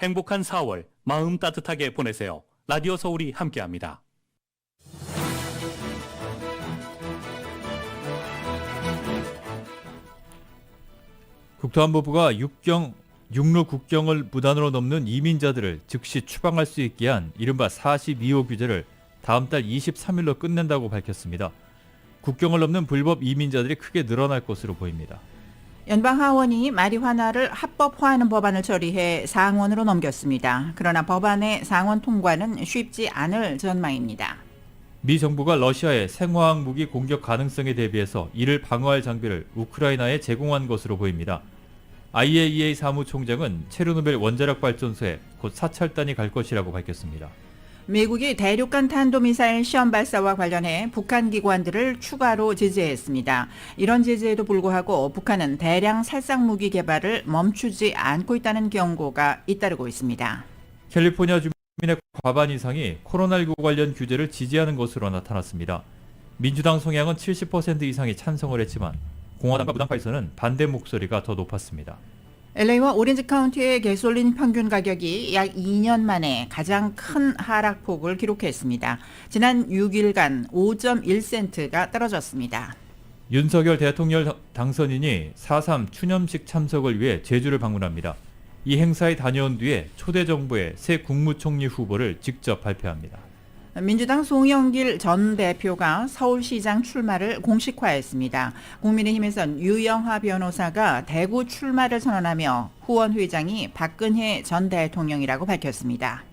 행복한 4월 마음 따뜻하게 보내세요. 라디오 서울이 함께합니다. 국토안보부가 육로 국경을 무단으로 넘는 이민자들을 즉시 추방할 수 있게 한 이른바 42호 규제를 다음 달 23일로 끝낸다고 밝혔습니다. 국경을 넘는 불법 이민자들이 크게 늘어날 것으로 보입니다. 연방하원이 마리화나를 합법화하는 법안을 처리해 상원으로 넘겼습니다. 그러나 법안의 상원 통과는 쉽지 않을 전망입니다. 미 정부가 러시아의 생화학 무기 공격 가능성에 대비해서 이를 방어할 장비를 우크라이나에 제공한 것으로 보입니다. IAEA 사무총장은 체르노빌 원자력 발전소에 곧 사찰단이 갈 것이라고 밝혔습니다. 미국이 대륙간 탄도미사일 시험 발사와 관련해 북한 기관들을 추가로 제재했습니다. 이런 제재에도 불구하고 북한은 대량 살상무기 개발을 멈추지 않고 있다는 경고가 잇따르고 있습니다. 캘리포니아 주민의 과반 이상이 코로나19 관련 규제를 지지하는 것으로 나타났습니다. 민주당 성향은 70% 이상이 찬성을 했지만 공화당과 무당파에서는 반대 목소리가 더 높았습니다. LA와 오렌지 카운티의 가솔린 평균 가격이 약 2년 만에 가장 큰 하락폭을 기록했습니다. 지난 6일간 5.1센트가 떨어졌습니다. 윤석열 대통령 당선인이 4.3 추념식 참석을 위해 제주를 방문합니다. 이 행사에 다녀온 뒤에 초대 정부의 새 국무총리 후보를 직접 발표합니다. 민주당 송영길 전 대표가 서울시장 출마를 공식화했습니다. 국민의힘에선 유영하 변호사가 대구 출마를 선언하며 후원회장이 박근혜 전 대통령이라고 밝혔습니다.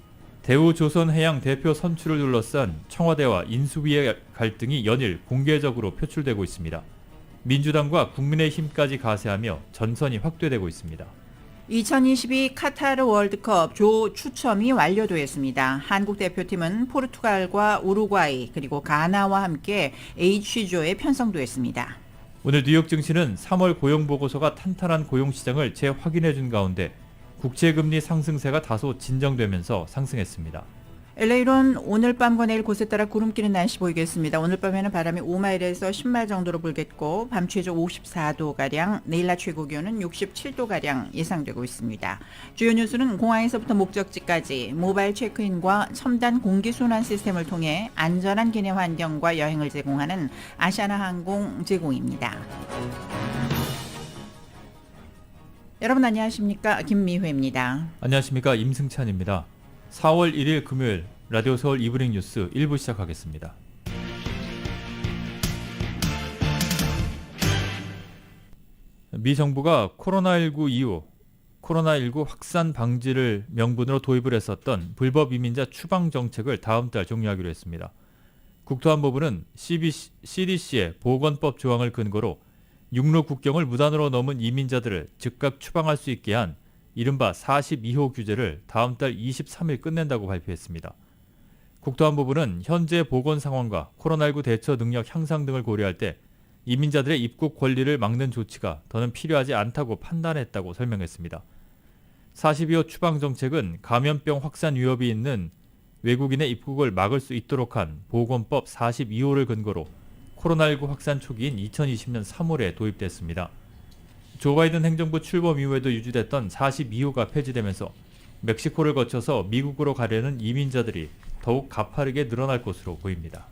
대우조선해양 대표 선출을 둘러싼 청와대와 인수위의 갈등이 연일 공개적으로 표출되고 있습니다. 민주당과 국민의힘까지 가세하며 전선이 확대되고 있습니다. 2022 카타르 월드컵 조 추첨이 완료됐습니다. 한국 대표팀은 포르투갈과 우루과이 그리고 가나와 함께 H조에 편성됐습니다. 오늘 뉴욕 증시는 3월 고용보고서가 탄탄한 고용시장을 재확인해준 가운데 국채금리 상승세가 다소 진정되면서 상승했습니다. LA론 오늘 밤과 내일 곳에 따라 구름 끼는 날씨 보이겠습니다. 오늘 밤에는 바람이 5마일에서 10마일 정도로 불겠고 밤 최저 54도가량, 내일 낮 최고 기온은 67도가량 예상되고 있습니다. 주요 뉴스는 공항에서부터 목적지까지 모바일 체크인과 첨단 공기순환 시스템을 통해 안전한 기내 환경과 여행을 제공하는 아시아나항공 제공입니다. 여러분 안녕하십니까? 김미회입니다. 안녕하십니까? 임승찬입니다. 4월 1일 금요일 라디오 서울 이브닝 뉴스 1부 시작하겠습니다. 미 정부가 코로나19 이후 코로나19 확산 방지를 명분으로 도입을 했었던 불법 이민자 추방 정책을 다음 달 종료하기로 했습니다. 국토안보부는 CDC의 보건법 조항을 근거로 육로 국경을 무단으로 넘은 이민자들을 즉각 추방할 수 있게 한 이른바 42호 규제를 다음 달 23일 끝낸다고 발표했습니다. 국토안보부는 현재 보건 상황과 코로나19 대처 능력 향상 등을 고려할 때 이민자들의 입국 권리를 막는 조치가 더는 필요하지 않다고 판단했다고 설명했습니다. 42호 추방 정책은 감염병 확산 위협이 있는 외국인의 입국을 막을 수 있도록 한 보건법 42호를 근거로 코로나19 확산 초기인 2020년 3월에 도입됐습니다. 조 바이든 행정부 출범 이후에도 유지됐던 42호가 폐지되면서 멕시코를 거쳐서 미국으로 가려는 이민자들이 더욱 가파르게 늘어날 것으로 보입니다.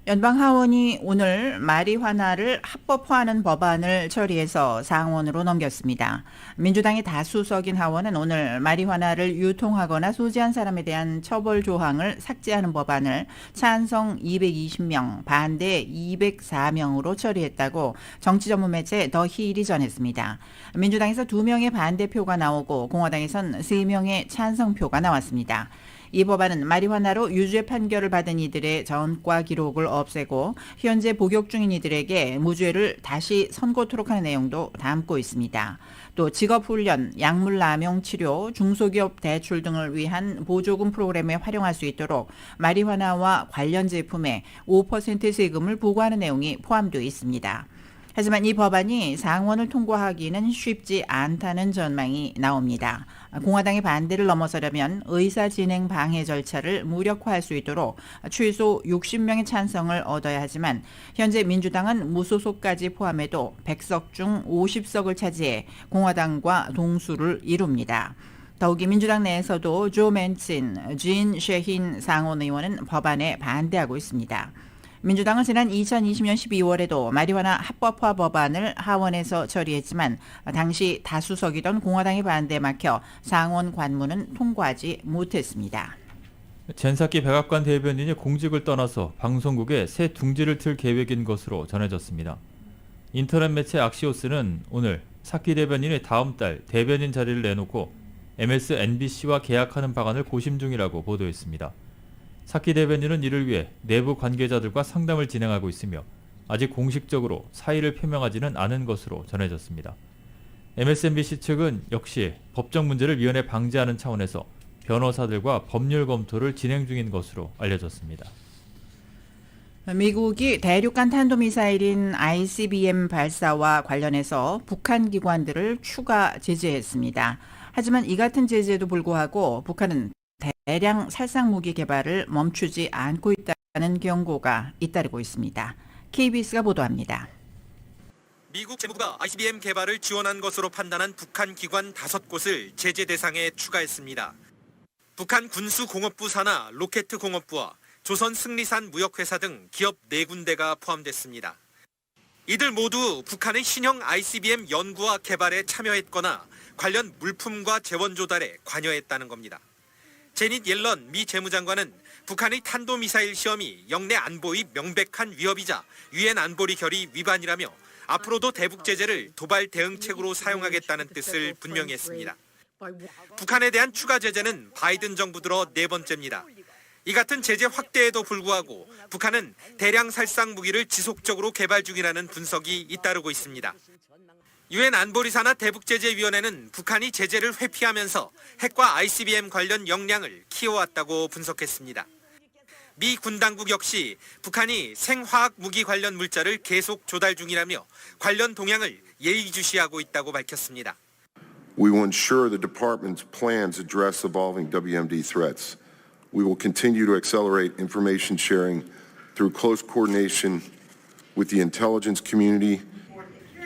연방하원이 오늘 마리화나를 합법화하는 법안을 처리해서 상원으로 넘겼습니다. 민주당의 다수석인 하원은 오늘 마리화나를 유통하거나 소지한 사람에 대한 처벌 조항을 삭제하는 법안을 찬성 220명, 반대 204명으로 처리했다고 정치 전문 매체 더 힐이 전했습니다. 민주당에서 2명의 반대표가 나오고 공화당에선 3명의 찬성표가 나왔습니다. 이 법안은 마리화나로 유죄 판결을 받은 이들의 전과 기록을 없애고 현재 복역 중인 이들에게 무죄를 다시 선고토록 하는 내용도 담고 있습니다. 또 직업훈련, 약물 남용 치료, 중소기업 대출 등을 위한 보조금 프로그램에 활용할 수 있도록 마리화나와 관련 제품에 5% 세금을 부과하는 내용이 포함되어 있습니다. 하지만 이 법안이 상원을 통과하기는 쉽지 않다는 전망이 나옵니다. 공화당의 반대를 넘어서려면 의사 진행 방해 절차를 무력화할 수 있도록 최소 60명의 찬성을 얻어야 하지만 현재 민주당은 무소속까지 포함해도 100석 중 50석을 차지해 공화당과 동수를 이룹니다. 더욱이 민주당 내에서도 조 맨친, 진 셰힌 상원 의원은 법안에 반대하고 있습니다. 민주당은 지난 2020년 12월에도 마리화나 합법화 법안을 하원에서 처리했지만 당시 다수석이던 공화당의 반대에 막혀 상원 관문은 통과하지 못했습니다. 젠사키 백악관 대변인이 공직을 떠나서 방송국에 새 둥지를 틀 계획인 것으로 전해졌습니다. 인터넷 매체 악시오스는 오늘 사키 대변인이 다음 달 대변인 자리를 내놓고 MSNBC와 계약하는 방안을 고심 중이라고 보도했습니다. 사키 대변인은 이를 위해 내부 관계자들과 상담을 진행하고 있으며 아직 공식적으로 사의를 표명하지는 않은 것으로 전해졌습니다. MSNBC 측은 역시 법적 문제를 미연에 방지하는 차원에서 변호사들과 법률 검토를 진행 중인 것으로 알려졌습니다. 미국이 대륙간 탄도미사일인 ICBM 발사와 관련해서 북한 기관들을 추가 제재했습니다. 하지만 이 같은 제재에도 불구하고 북한은 대량 살상무기 개발을 멈추지 않고 있다는 경고가 잇따르고 있습니다. KBS가 보도합니다. 미국 재무부가 ICBM 개발을 지원한 것으로 판단한 북한 기관 5곳을 제재 대상에 추가했습니다. 북한 군수공업부 산하 로켓공업부와 조선승리산 무역회사 등 기업 4군데가 포함됐습니다. 이들 모두 북한의 신형 ICBM 연구와 개발에 참여했거나 관련 물품과 재원 조달에 관여했다는 겁니다. 제닛 옐런 미 재무장관은 북한의 탄도미사일 시험이 영내 안보의 명백한 위협이자 유엔 안보리 결의 위반이라며 앞으로도 대북 제재를 도발 대응책으로 사용하겠다는 뜻을 분명히 했습니다. 북한에 대한 추가 제재는 바이든 정부 들어 4번째입니다. 이 같은 제재 확대에도 불구하고 북한은 대량 살상 무기를 지속적으로 개발 중이라는 분석이 잇따르고 있습니다. 유엔 안보리사나 대북제재위원회는 북한이 제재를 회피하면서 핵과 ICBM 관련 역량을 키워왔다고 분석했습니다. 미 군 당국 역시 북한이 생화학 무기 관련 물자를 계속 조달 중이라며 관련 동향을 예의주시하고 있다고 밝혔습니다. We will ensure the department's plans address evolving WMD threats. We will continue to accelerate information sharing through close coordination with the intelligence community.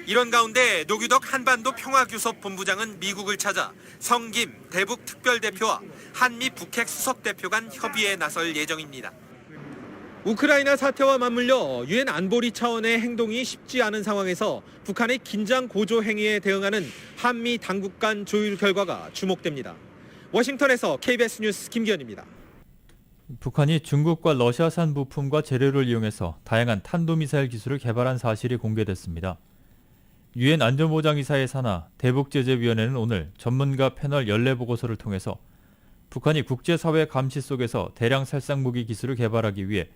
이런 가운데 노규덕 한반도 평화교섭 본부장은 미국을 찾아 성김 대북 특별대표와 한미 북핵 수석대표 간 협의에 나설 예정입니다. 우크라이나 사태와 맞물려 유엔 안보리 차원의 행동이 쉽지 않은 상황에서 북한의 긴장 고조 행위에 대응하는 한미 당국 간 조율 결과가 주목됩니다. 워싱턴에서 KBS 뉴스 김기현입니다. 북한이 중국과 러시아산 부품과 재료를 이용해서 다양한 탄도미사일 기술을 개발한 사실이 공개됐습니다. 유엔 안전보장이사의 산하 대북제재위원회는 오늘 전문가 패널 연례보고서를 통해서 북한이 국제사회 감시 속에서 대량 살상무기 기술을 개발하기 위해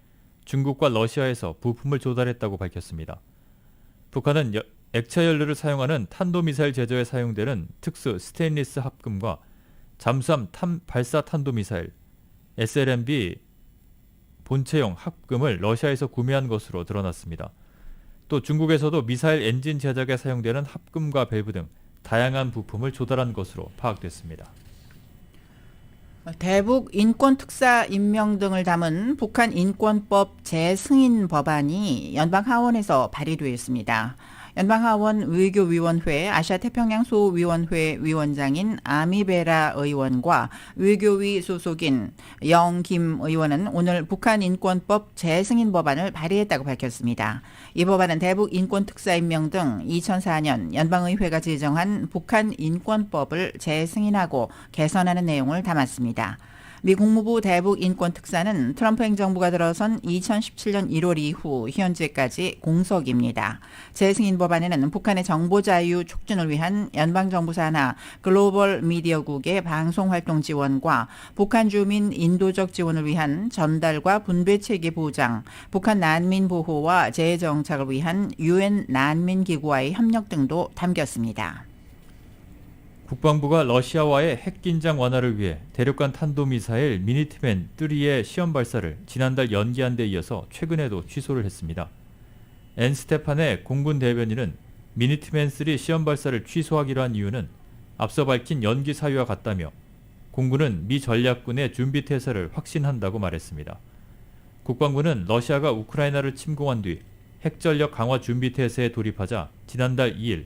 중국과 러시아에서 부품을 조달했다고 밝혔습니다. 북한은 액체 연료를 사용하는 탄도미사일 제조에 사용되는 특수 스테인리스 합금과 잠수함 발사 탄도미사일 SLMB 본체용 합금을 러시아에서 구매한 것으로 드러났습니다. 또 중국에서도 미사일 엔진 제작에 사용되는 합금과 밸브 등 다양한 부품을 조달한 것으로 파악됐습니다. 대북 인권특사 임명 등을 담은 북한 인권법 재승인 법안이 연방하원에서 발의되었습니다. 연방하원 외교위원회 아시아태평양 소위원회 위원장인 아미베라 의원과 외교위 소속인 영김 의원은 오늘 북한 인권법 재승인 법안을 발의했다고 밝혔습니다. 이 법안은 대북 인권특사 임명 등 2004년 연방의회가 제정한 북한 인권법을 재승인하고 개선하는 내용을 담았습니다. 미 국무부 대북 인권 특사는 트럼프 행정부가 들어선 2017년 1월 이후 현재까지 공석입니다. 재승인 법안에는 북한의 정보 자유 촉진을 위한 연방정부 산하 글로벌 미디어국의 방송활동 지원과 북한 주민 인도적 지원을 위한 전달과 분배 체계 보장, 북한 난민 보호와 재정착을 위한 유엔 난민기구와의 협력 등도 담겼습니다. 국방부가 러시아와의 핵 긴장 완화를 위해 대륙간 탄도미사일 미니트맨 3의 시험 발사를 지난달 연기한 데 이어서 최근에도 취소를 했습니다. 앤 스테판의 공군 대변인은 미니트맨 3 시험 발사를 취소하기로 한 이유는 앞서 밝힌 연기 사유와 같다며 공군은 미 전략군의 준비 태세를 확신한다고 말했습니다. 국방부는 러시아가 우크라이나를 침공한 뒤 핵전력 강화 준비 태세에 돌입하자 지난달 2일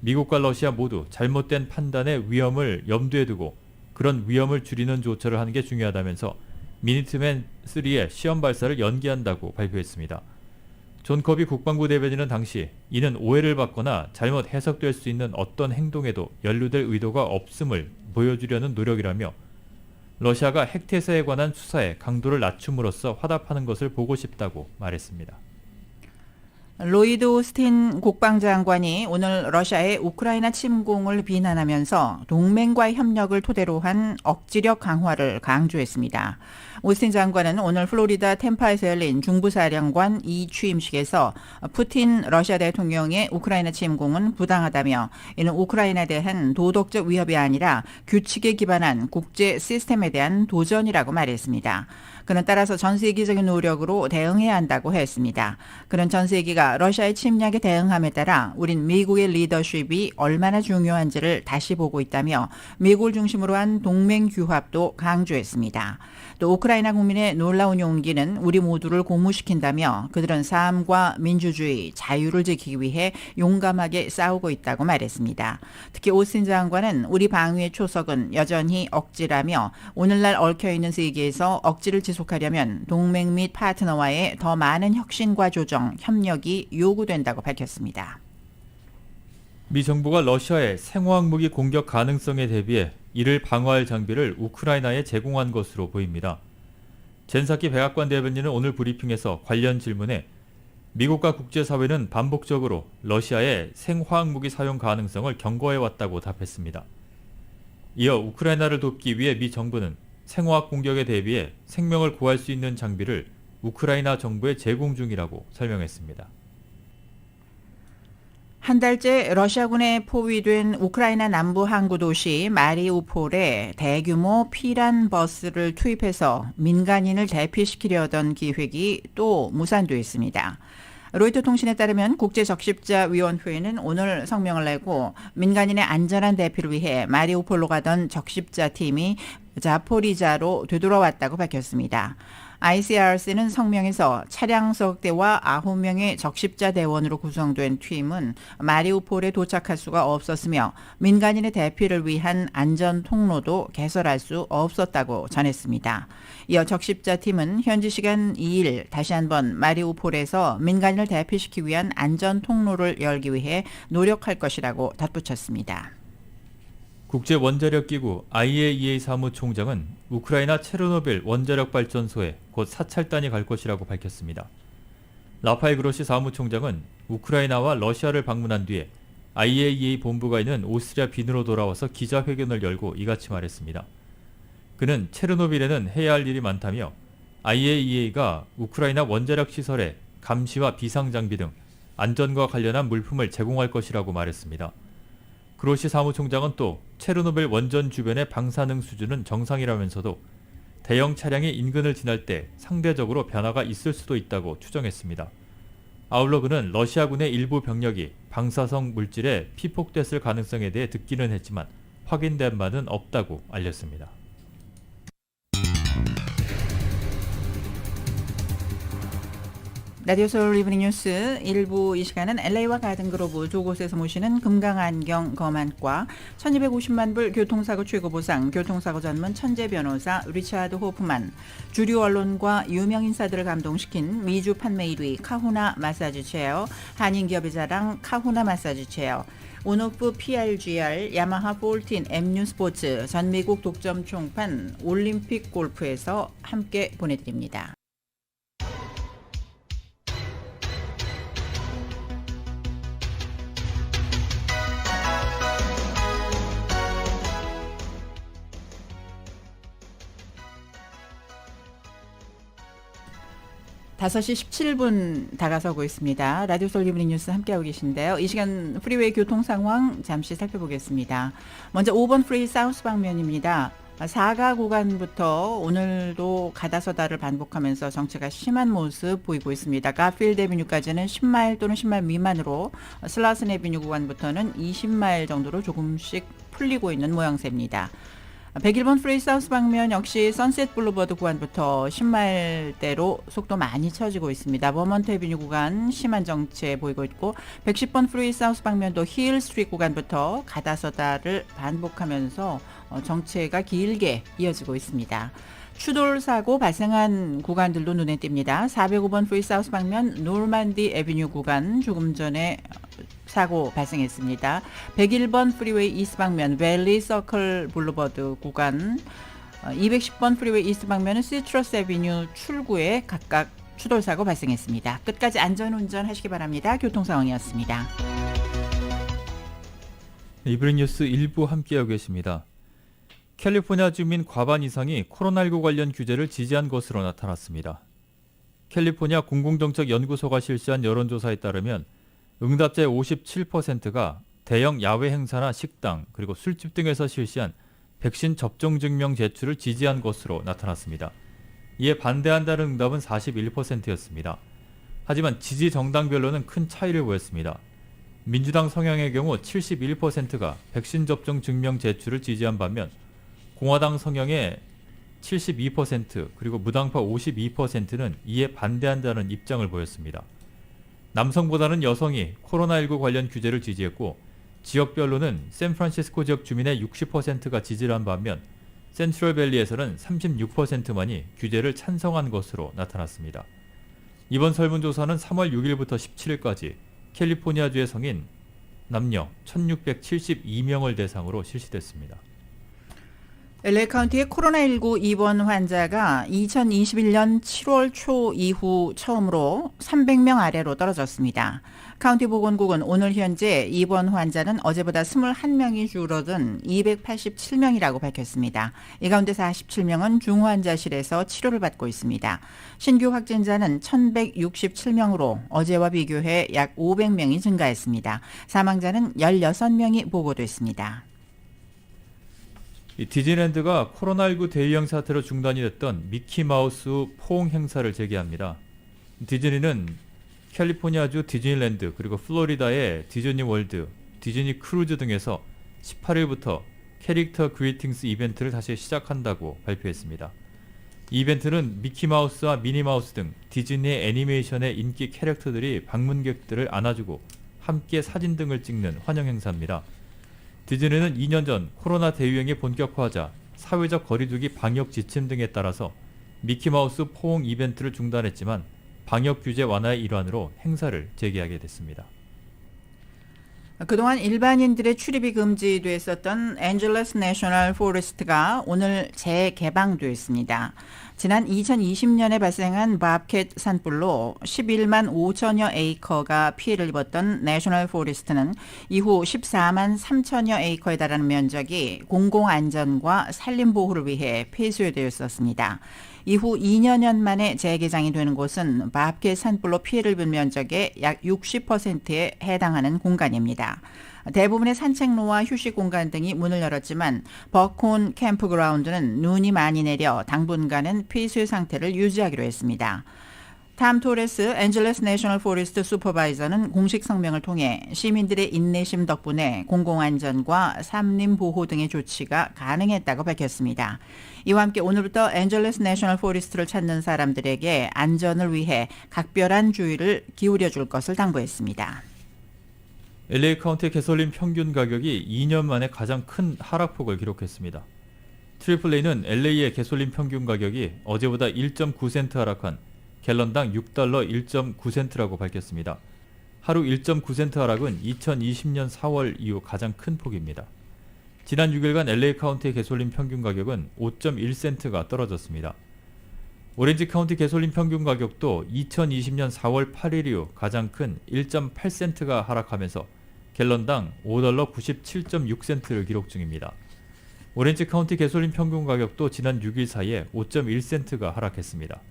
미국과 러시아 모두 잘못된 판단의 위험을 염두에 두고 그런 위험을 줄이는 조처를 하는 게 중요하다면서 미니트맨 3의 시험 발사를 연기한다고 발표했습니다. 존 커비 국방부 대변인은 당시 이는 오해를 받거나 잘못 해석될 수 있는 어떤 행동에도 연루될 의도가 없음을 보여주려는 노력이라며 러시아가 핵태세에 관한 수사에 강도를 낮춤으로써 화답하는 것을 보고 싶다고 말했습니다. 로이드 오스틴 국방장관이 오늘 러시아의 우크라이나 침공을 비난하면서 동맹과의 협력을 토대로 한 억지력 강화를 강조했습니다. 오스틴 장관은 오늘 플로리다 템파에서 열린 중부사령관 2 취임식에서 푸틴 러시아 대통령의 우크라이나 침공은 부당하다며 이는 우크라이나에 대한 도덕적 위협이 아니라 규칙에 기반한 국제 시스템에 대한 도전이라고 말했습니다. 그는 따라서 전 세계적인 노력으로 대응해야 한다고 했습니다. 그는 전 세계가 러시아의 침략에 대응함에 따라 우린 미국의 리더십이 얼마나 중요한지를 다시 보고 있다며 미국을 중심으로 한 동맹 규합도 강조했습니다. 또 우크라이나 국민의 놀라운 용기는 우리 모두를 고무시킨다며 그들은 삶과 민주주의, 자유를 지키기 위해 용감하게 싸우고 있다고 말했습니다. 특히 오스틴 장관은 우리 방위의 초석은 여전히 억지라며 오늘날 얽혀있는 세계에서 억지를 지속하려면 동맹 및 파트너와의 더 많은 혁신과 조정, 협력이 요구된다고 밝혔습니다. 미 정부가 러시아의 생화학 무기 공격 가능성에 대비해 이를 방어할 장비를 우크라이나에 제공한 것으로 보입니다. 젠사키 백악관 대변인은 오늘 브리핑에서 관련 질문에 미국과 국제사회는 반복적으로 러시아의 생화학 무기 사용 가능성을 경고해왔다고 답했습니다. 이어 우크라이나를 돕기 위해 미 정부는 생화학 공격에 대비해 생명을 구할 수 있는 장비를 우크라이나 정부에 제공 중이라고 설명했습니다. 한 달째 러시아군에 포위된 우크라이나 남부 항구 도시 마리우폴에 대규모 피란 버스를 투입해서 민간인을 대피시키려던 기획이 또 무산됐습니다. 로이터 통신에 따르면 국제적십자위원회는 오늘 성명을 내고 민간인의 안전한 대피를 위해 마리우폴로 가던 적십자 팀이 자포리자로 되돌아왔다고 밝혔습니다. ICRC는 성명에서 차량 석 대와 9명의 적십자 대원으로 구성된 팀은 마리우폴에 도착할 수가 없었으며 민간인의 대피를 위한 안전 통로도 개설할 수 없었다고 전했습니다. 이어 적십자 팀은 현지 시간 2일 다시 한번 마리우폴에서 민간인을 대피시키기 위한 안전 통로를 열기 위해 노력할 것이라고 덧붙였습니다. 국제원자력기구 IAEA 사무총장은 우크라이나 체르노빌 원자력 발전소에 곧 사찰단이 갈 것이라고 밝혔습니다. 라파엘 그로시 사무총장은 우크라이나와 러시아를 방문한 뒤에 IAEA 본부가 있는 오스트리아 빈으로 돌아와서 기자회견을 열고 이같이 말했습니다. 그는 체르노빌에는 해야 할 일이 많다며 IAEA가 우크라이나 원자력 시설에 감시와 비상장비 등 안전과 관련한 물품을 제공할 것이라고 말했습니다. 그로시 사무총장은 또 체르노빌 원전 주변의 방사능 수준은 정상이라면서도 대형 차량이 인근을 지날 때 상대적으로 변화가 있을 수도 있다고 추정했습니다. 아울러 그는 러시아군의 일부 병력이 방사성 물질에 피폭됐을 가능성에 대해 듣기는 했지만 확인된 바는 없다고 알렸습니다. 라디오 서울 이브닝 뉴스 1부 이 시간은 LA와 가든그로브 두 곳에서 모시는 금강안경 검안과 1250만 불 교통사고 최고보상 교통사고 전문 천재 변호사 리차드 호프만, 주류 언론과 유명 인사들을 감동시킨 미주 판매 1위 카후나 마사지 체어, 한인기업의 자랑 카후나 마사지 체어, 온오프 PRGR, 야마하 14 MU 스포츠, 전미국 독점 총판 올림픽 골프에서 함께 보내드립니다. 다섯 시 17분 다가서고 있습니다. 라디오 서울 이브닝 뉴스 함께하고 계신데요. 이 시간 프리웨이 교통 상황 잠시 살펴보겠습니다. 먼저 5번 프리 사우스 방면입니다. 4가 구간부터 오늘도 가다서다를 반복하면서 정체가 심한 모습 보이고 있습니다. 가필드 애비뉴까지는 10마일 또는 10마일 미만으로, 슬라슨 애비뉴 구간부터는 20마일 정도로 조금씩 풀리고 있는 모양새입니다. 101번 프리사우스 방면 역시 선셋 블루버드 구간부터 10마일대로 속도 많이 처지고 있습니다. 버먼트 애비뉴 구간 심한 정체 보이고 있고 110번 프리사우스 방면도 힐 스트리트 구간부터 가다서다를 반복하면서 정체가 길게 이어지고 있습니다. 추돌 사고 발생한 구간들도 눈에 띕니다. 405번 프리사우스 방면 노르만디 애비뉴 구간 조금 전에 사고 발생했습니다. 101번 프리웨이 이스트 방면 밸리 서클 블루버드 구간 210번 프리웨이 이스트 방면은 시트러스 애비뉴 출구에 각각 추돌 사고 발생했습니다. 끝까지 안전운전 하시기 바랍니다. 교통 상황이었습니다. 이브리 뉴스 일부 함께하고 계십니다. 캘리포니아 주민 과반 이상이 코로나19 관련 규제를 지지한 것으로 나타났습니다. 캘리포니아 공공정책연구소가 실시한 여론조사에 따르면 응답자의 57%가 대형 야외 행사나 식당 그리고 술집 등에서 실시한 백신 접종 증명 제출을 지지한 것으로 나타났습니다. 이에 반대한다는 응답은 41%였습니다. 하지만 지지 정당별로는 큰 차이를 보였습니다. 민주당 성향의 경우 71%가 백신 접종 증명 제출을 지지한 반면 공화당 성향의 72% 그리고 무당파 52%는 이에 반대한다는 입장을 보였습니다. 남성보다는 여성이 코로나19 관련 규제를 지지했고 지역별로는 샌프란시스코 지역 주민의 60%가 지지를 한 반면 센트럴밸리에서는 36%만이 규제를 찬성한 것으로 나타났습니다. 이번 설문조사는 3월 6일부터 17일까지 캘리포니아주의 성인 남녀 1672명을 대상으로 실시됐습니다. LA 카운티의 코로나19 입원 환자가 2021년 7월 초 이후 처음으로 300명 아래로 떨어졌습니다. 카운티 보건국은 오늘 현재 입원 환자는 어제보다 21명이 줄어든 287명이라고 밝혔습니다. 이 가운데 47명은 중환자실에서 치료를 받고 있습니다. 신규 확진자는 1167명으로 어제와 비교해 약 500명이 증가했습니다. 사망자는 16명이 보고됐습니다. 디즈니랜드가 코로나19 대유행 사태로 중단이 됐던 미키마우스 포옹 행사를 재개합니다. 디즈니는 캘리포니아주 디즈니랜드 그리고 플로리다의 디즈니 월드, 디즈니 크루즈 등에서 18일부터 캐릭터 그리팅스 이벤트를 다시 시작한다고 발표했습니다. 이 이벤트는 미키마우스와 미니마우스 등 디즈니의 애니메이션의 인기 캐릭터들이 방문객들을 안아주고 함께 사진 등을 찍는 환영 행사입니다. 디즈니는 2년 전 코로나 대유행이 본격화하자 사회적 거리두기 방역 지침 등에 따라서 미키마우스 포옹 이벤트를 중단했지만 방역 규제 완화의 일환으로 행사를 재개하게 됐습니다. 그동안 일반인들의 출입이 금지됐었던 앤젤러스 내셔널 포레스트가 오늘 재개방됐습니다. 지난 2020년에 발생한 밥캣 산불로 11만 5천여 에이커가 피해를 입었던 내셔널 포레스트는 이후 14만 3천여 에이커에 달하는 면적이 공공안전과 산림보호를 위해 폐쇄되었었습니다. 이후 2년 만에 재개장이 되는 곳은 밥캣 산불로 피해를 입은 면적의 약 60%에 해당하는 공간입니다. 대부분의 산책로와 휴식 공간 등이 문을 열었지만 버콘 캠프그라운드는 눈이 많이 내려 당분간은 폐쇄 상태를 유지하기로 했습니다. 탐 토레스 앤젤러스 내셔널 포레스트 슈퍼바이저는 공식 성명을 통해 시민들의 인내심 덕분에 공공안전과 산림보호 등의 조치가 가능했다고 밝혔습니다. 이와 함께 오늘부터 앤젤러스 내셔널 포레스트를 찾는 사람들에게 안전을 위해 각별한 주의를 기울여 줄 것을 당부했습니다. LA 카운티 개솔린 평균 가격이 2년 만에 가장 큰 하락폭을 기록했습니다. 트리플레이는 LA의 개솔린 평균 가격이 어제보다 1.9센트 하락한 갤런당 6달러 1.9센트라고 밝혔습니다. 하루 1.9센트 하락은 2020년 4월 이후 가장 큰 폭입니다. 지난 6일간 LA 카운티의 개솔린 평균 가격은 5.1센트가 떨어졌습니다. 오렌지 카운티 개솔린 평균 가격도 2020년 4월 8일 이후 가장 큰 1.8센트가 하락하면서 갤런당 5달러 97.6센트를 기록 중입니다. 오렌지 카운티 개솔린 평균 가격도 지난 6일 사이에 5.1센트가 하락했습니다.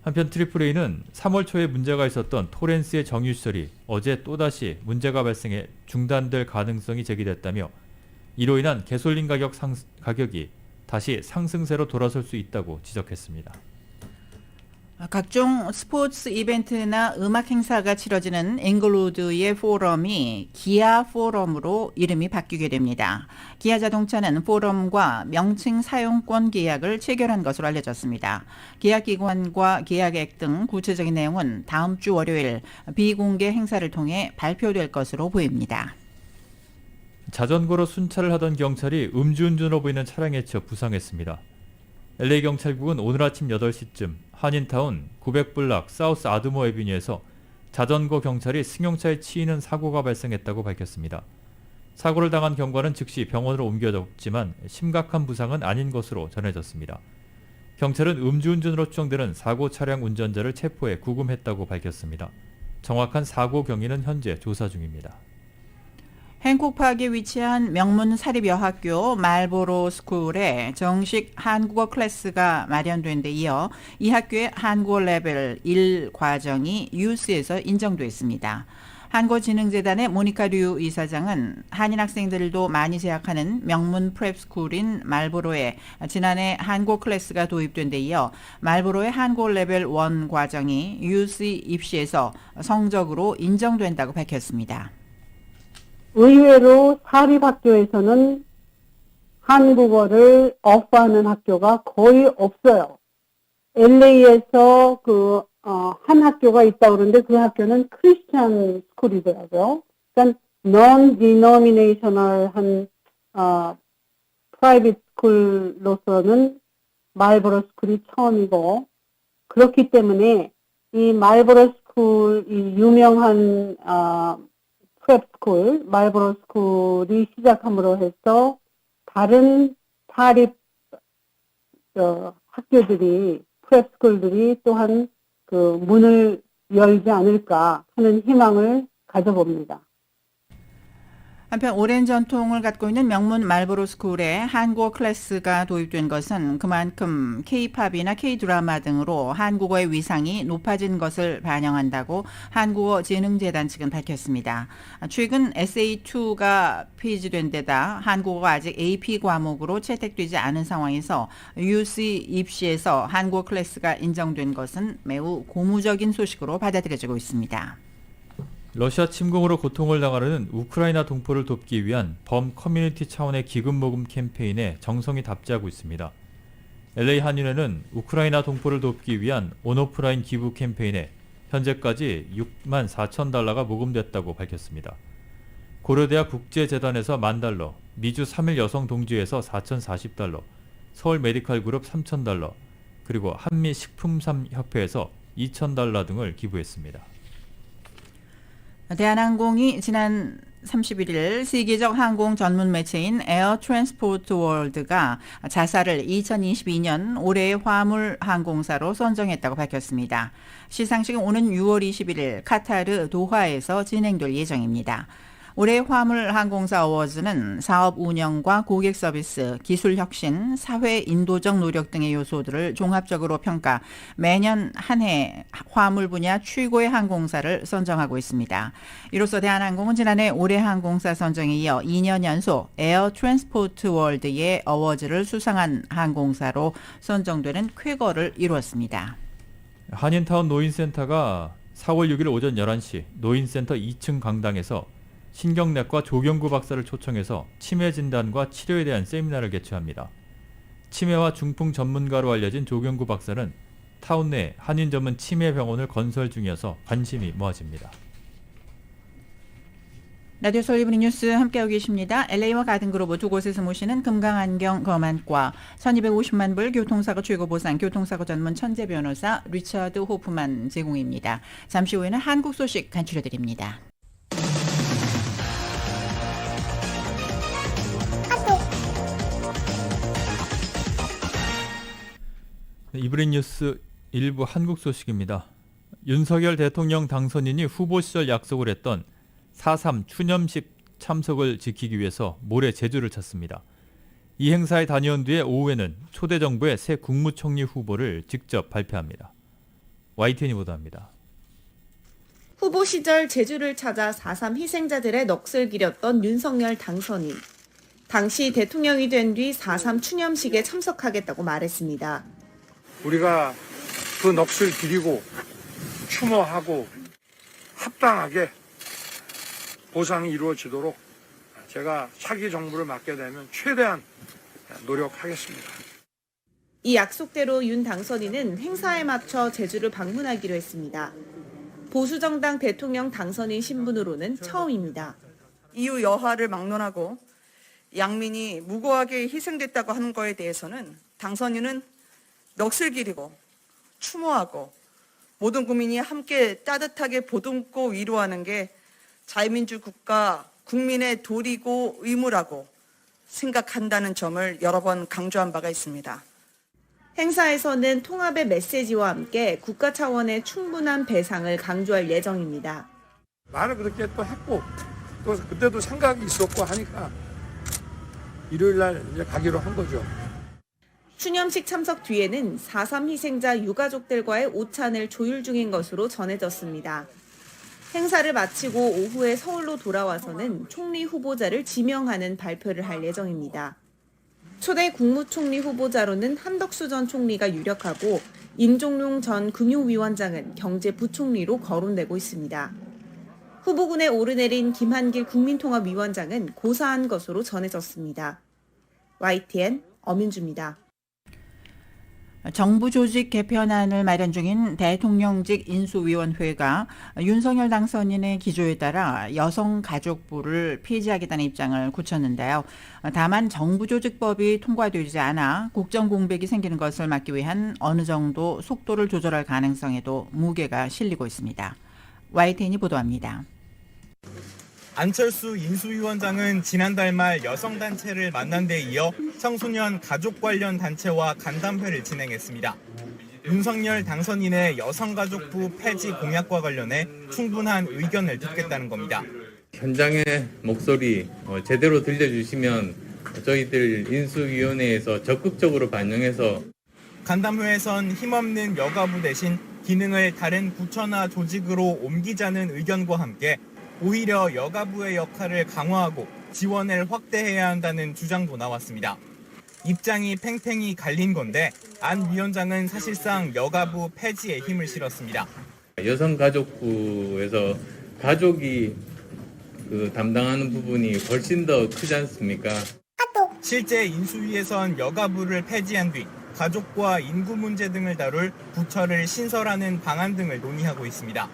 한편 트리플레이는 3월 초에 문제가 있었던 토렌스의 정유시설이 어제 또다시 문제가 발생해 중단될 가능성이 제기됐다며 이로 인한 개솔린 가격이 다시 상승세로 돌아설 수 있다고 지적했습니다. 각종 스포츠 이벤트나 음악 행사가 치러지는 잉글우드의 포럼이 기아 포럼으로 이름이 바뀌게 됩니다. 기아 자동차는 포럼과 명칭 사용권 계약을 체결한 것으로 알려졌습니다. 계약 기관과 계약액 등 구체적인 내용은 다음 주 월요일 비공개 행사를 통해 발표될 것으로 보입니다. 자전거로 순찰을 하던 경찰이 음주운전으로 보이는 차량에 치여 부상했습니다. LA 경찰국은 오늘 아침 8시쯤 한인타운 900블락 사우스 아드모 애비뉴에서 자전거 경찰이 승용차에 치이는 사고가 발생했다고 밝혔습니다. 사고를 당한 경관은 즉시 병원으로 옮겨졌지만 심각한 부상은 아닌 것으로 전해졌습니다. 경찰은 음주운전으로 추정되는 사고 차량 운전자를 체포해 구금했다고 밝혔습니다. 정확한 사고 경위는 현재 조사 중입니다. 행콕파크에 위치한 명문 사립여학교 말보로 스쿨에 정식 한국어 클래스가 마련된 데 이어 이 학교의 한국어 레벨 1 과정이 유스에서 인정됐습니다. 한국어진흥재단의 모니카 류 이사장은 한인 학생들도 많이 재학하는 명문 프랩스쿨인 말보로에 지난해 한국어 클래스가 도입된 데 이어 말보로의 한국어 레벨 1 과정이 UC 입시에서 성적으로 인정된다고 밝혔습니다. 의외로 사립학교에서는 한국어를 어퍼하는 학교가 거의 없어요. LA에서 한 학교가 있다고 그러는데 그 학교는 크리스찬 스쿨이더라고요. 그러니까 non-denominational한 프라이빗 스쿨로서는 말보로 스쿨이 처음이고, 그렇기 때문에 이 말보로 스쿨, 이 유명한 프랩스쿨, 말보로 스쿨이 시작함으로 해서 다른 사립 학교들이, 프랩스쿨들이 또한 그 문을 열지 않을까 하는 희망을 가져봅니다. 한편 오랜 전통을 갖고 있는 명문 말보로 스쿨에 한국어 클래스가 도입된 것은 그만큼 K-팝이나 K-드라마 등으로 한국어의 위상이 높아진 것을 반영한다고 한국어진흥재단 측은 밝혔습니다. 최근 SA2가 폐지된 데다 한국어가 아직 AP 과목으로 채택되지 않은 상황에서 UC 입시에서 한국어 클래스가 인정된 것은 매우 고무적인 소식으로 받아들여지고 있습니다. 러시아 침공으로 고통을 당하는 우크라이나 동포를 돕기 위한 범 커뮤니티 차원의 기금 모금 캠페인에 정성이 답지하고 있습니다. LA 한인회는 우크라이나 동포를 돕기 위한 온오프라인 기부 캠페인에 현재까지 6만 4천 달러가 모금됐다고 밝혔습니다. 고려대학 국제재단에서 $10,000, 미주 3일 여성 동지회에서 4,040달러, 서울 메디칼 그룹 3,000달러, 그리고 한미식품협회에서 2,000달러 등을 기부했습니다. 대한항공이 지난 31일 세계적 항공 전문 매체인 에어 트랜스포트 월드가 자사를 2022년 올해의 화물 항공사로 선정했다고 밝혔습니다. 시상식은 오는 6월 21일 카타르 도하에서 진행될 예정입니다. 올해 화물 항공사 어워즈는 사업 운영과 고객 서비스, 기술 혁신, 사회 인도적 노력 등의 요소들을 종합적으로 평가, 매년 한 해 화물 분야 최고의 항공사를 선정하고 있습니다. 이로써 대한항공은 지난해 올해 항공사 선정에 이어 2년 연속 에어 트랜스포트 월드의 어워즈를 수상한 항공사로 선정되는 쾌거를 이루었습니다. 한인타운 노인센터가 4월 6일 오전 11시 노인센터 2층 강당에서 신경내과 조경구 박사를 초청해서 치매 진단과 치료에 대한 세미나를 개최합니다. 치매와 중풍 전문가로 알려진 조경구 박사는 타운 내 한인 전문 치매 병원을 건설 중이어서 관심이 모아집니다. 라디오 서울 이브닝 뉴스 함께하고 계십니다. LA와 가든그로브 두 곳에서 모시는 금강안경 검안과 1250만 불 교통사고 최고보상 교통사고 전문 천재 변호사 리처드 호프만 제공입니다. 잠시 후에는 한국 소식 간추려드립니다. 이브닝 뉴스 일부 한국 소식입니다. 윤석열 대통령 당선인이 후보 시절 약속을 했던 4.3 추념식 참석을 지키기 위해서 모레 제주를 찾습니다. 이 행사에 다녀온 뒤에 오후에는 초대 정부의 새 국무총리 후보를 직접 발표합니다. YTN이 보도합니다. 후보 시절 제주를 찾아 4.3 희생자들의 넋을 기렸던 윤석열 당선인. 당시 대통령이 된 뒤 4.3 추념식에 참석하겠다고 말했습니다. 우리가 그 넋을 기리고 추모하고 합당하게 보상이 이루어지도록 제가 차기 정부를 맡게 되면 최대한 노력하겠습니다. 이 약속대로 윤 당선인은 행사에 맞춰 제주를 방문하기로 했습니다. 보수정당 대통령 당선인 신분으로는 처음입니다. 이후 여하를 막론하고 양민이 무고하게 희생됐다고 하는 거에 대해서는 당선인은 넋을 기리고 추모하고 모든 국민이 함께 따뜻하게 보듬고 위로하는 게 자유민주 국가 국민의 도리고 의무라고 생각한다는 점을 여러 번 강조한 바가 있습니다. 행사에서는 통합의 메시지와 함께 국가 차원의 충분한 배상을 강조할 예정입니다. 말을 그렇게 또 했고 또 그때도 생각이 있었고 하니까 일요일 날 이제 가기로 한 거죠. 추념식 참석 뒤에는 4.3 희생자 유가족들과의 오찬을 조율 중인 것으로 전해졌습니다. 행사를 마치고 오후에 서울로 돌아와서는 총리 후보자를 지명하는 발표를 할 예정입니다. 초대 국무총리 후보자로는 한덕수 전 총리가 유력하고 임종룡 전 금융위원장은 경제부총리로 거론되고 있습니다. 후보군에 오르내린 김한길 국민통합위원장은 고사한 것으로 전해졌습니다. YTN 엄윤주입니다. 정부 조직 개편안을 마련 중인 대통령직 인수위원회가 윤석열 당선인의 기조에 따라 여성가족부를 폐지하겠다는 입장을 굳혔는데요. 다만 정부조직법이 통과되지 않아 국정공백이 생기는 것을 막기 위한 어느 정도 속도를 조절할 가능성에도 무게가 실리고 있습니다. YTN이 보도합니다. 안철수 인수위원장은 지난달 말 여성단체를 만난 데 이어 청소년 가족 관련 단체와 간담회를 진행했습니다. 윤석열 당선인의 여성가족부 폐지 공약과 관련해 충분한 의견을 듣겠다는 겁니다. 현장의 목소리 제대로 들려주시면 저희들 인수위원회에서 적극적으로 반영해서 간담회에선 힘없는 여가부 대신 기능을 다른 부처나 조직으로 옮기자는 의견과 함께 오히려 여가부의 역할을 강화하고 지원을 확대해야 한다는 주장도 나왔습니다. 입장이 팽팽히 갈린 건데 안 위원장은 사실상 여가부 폐지에 힘을 실었습니다. 여성가족부에서 가족이 담당하는 부분이 훨씬 더 크지 않습니까? 실제 인수위에선 여가부를 폐지한 뒤 가족과 인구 문제 등을 다룰 부처를 신설하는 방안 등을 논의하고 있습니다.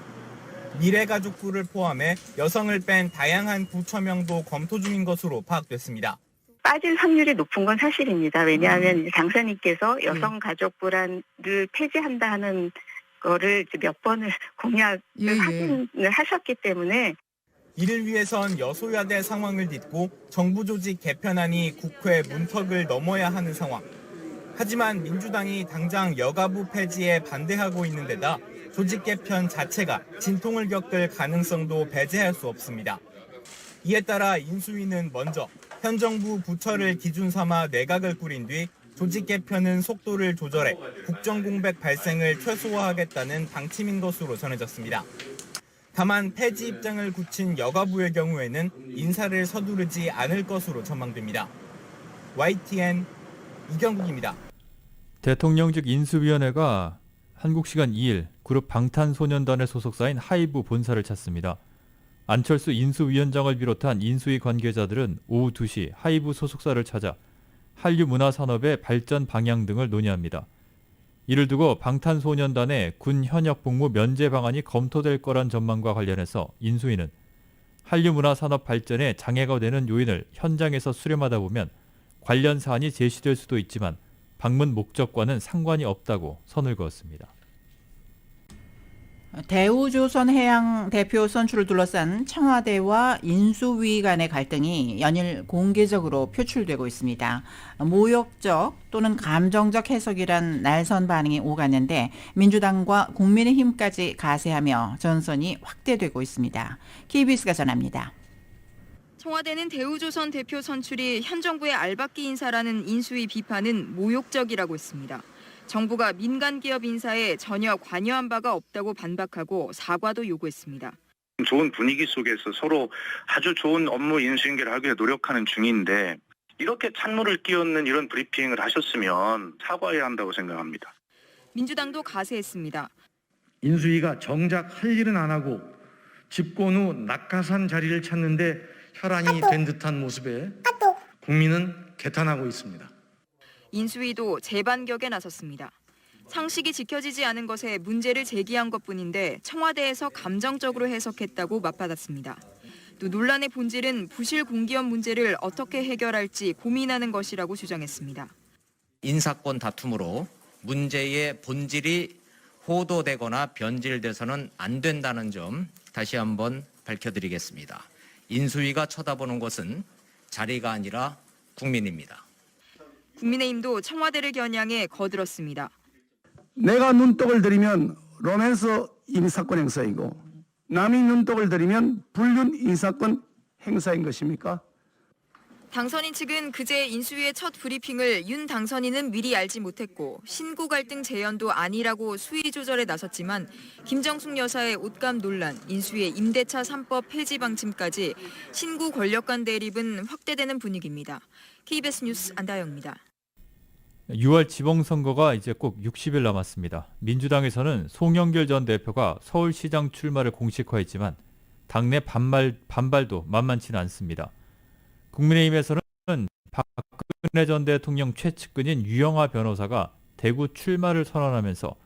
미래가족부를 포함해 여성을 뺀 다양한 부처명도 검토 중인 것으로 파악됐습니다. 빠질 확률이 높은 건 사실입니다. 왜냐하면 이제 당선인께서 여성가족부를 폐지한다는 거를 몇 번을 공약을 확인을 하셨기 때문에 이를 위해선 여소야대 상황을 딛고 정부 조직 개편안이 국회 문턱을 넘어야 하는 상황. 하지만 민주당이 당장 여가부 폐지에 반대하고 있는 데다 조직 개편 자체가 진통을 겪을 가능성도 배제할 수 없습니다. 이에 따라 인수위는 먼저 현 정부 부처를 기준 삼아 내각을 꾸린 뒤 조직 개편은 속도를 조절해 국정 공백 발생을 최소화하겠다는 방침인 것으로 전해졌습니다. 다만 폐지 입장을 굳힌 여가부의 경우에는 인사를 서두르지 않을 것으로 전망됩니다. YTN 이경국입니다. 대통령직 인수위원회가 한국 시간 2일 그룹 방탄소년단의 소속사인 하이브 본사를 찾습니다. 안철수 인수위원장을 비롯한 인수위 관계자들은 오후 2시 하이브 소속사를 찾아 한류 문화산업의 발전 방향 등을 논의합니다. 이를 두고 방탄소년단의 군 현역 복무 면제 방안이 검토될 거란 전망과 관련해서 인수위는 한류 문화산업 발전에 장애가 되는 요인을 현장에서 수렴하다 보면 관련 사안이 제시될 수도 있지만 방문 목적과는 상관이 없다고 선을 그었습니다. 대우조선해양 대표 선출을 둘러싼 청와대와 인수위 간의 갈등이 연일 공개적으로 표출되고 있습니다. 모욕적 또는 감정적 해석이란 날선 반응이 오갔는데 민주당과 국민의힘까지 가세하며 전선이 확대되고 있습니다. KBS가 전합니다. 청와대는 대우조선 대표 선출이 현 정부의 알박기 인사라는 인수위 비판은 모욕적이라고 했습니다. 정부가 민간 기업 인사에 전혀 관여한 바가 없다고 반박하고 사과도 요구했습니다. 좋은 분위기 속에서 서로 아주 좋은 업무 인수인계를 하기 위해 노력하는 중인데 이렇게 찬물을 끼얹는 이런 브리핑을 하셨으면 사과해야 한다고 생각합니다. 민주당도 가세했습니다. 인수위가 정작 할 일은 안 하고 집권 후 낙하산 자리를 찾는데 혈안이 된 듯한 모습에 국민은 개탄하고 있습니다. 인수위도 재반격에 나섰습니다. 상식이 지켜지지 않은 것에 문제를 제기한 것뿐인데 청와대에서 감정적으로 해석했다고 맞받았습니다. 또 논란의 본질은 부실 공기업 문제를 어떻게 해결할지 고민하는 것이라고 주장했습니다. 인사권 다툼으로 문제의 본질이 호도되거나 변질돼서는 안 된다는 점 다시 한번 밝혀드리겠습니다. 인수위가 쳐다보는 것은 자리가 아니라 국민입니다. 국민의힘도 청와대를 겨냥해 거들었습니다. 내가 눈독을 들이면 로맨스 인사권 행사이고 남이 눈독을 들이면 불륜 인사권 행사인 것입니까? 당선인 측은 그제 인수위의 첫 브리핑을 윤 당선인은 미리 알지 못했고 신구 갈등 재현도 아니라고 수위 조절에 나섰지만 김정숙 여사의 옷감 논란, 인수위의 임대차 3법 폐지 방침까지 신구 권력 간 대립은 확대되는 분위기입니다. KBS 뉴스 안다영입니다. 6월 지방선거가 이제 꼭 60일 남았습니다. 민주당에서는 송영길 전 대표가 서울시장 출마를 공식화했지만 당내 반발도 만만치는 않습니다. 국민의힘에서는 박근혜 전 대통령 최측근인 유영하 변호사가 대구 출마를 선언하면서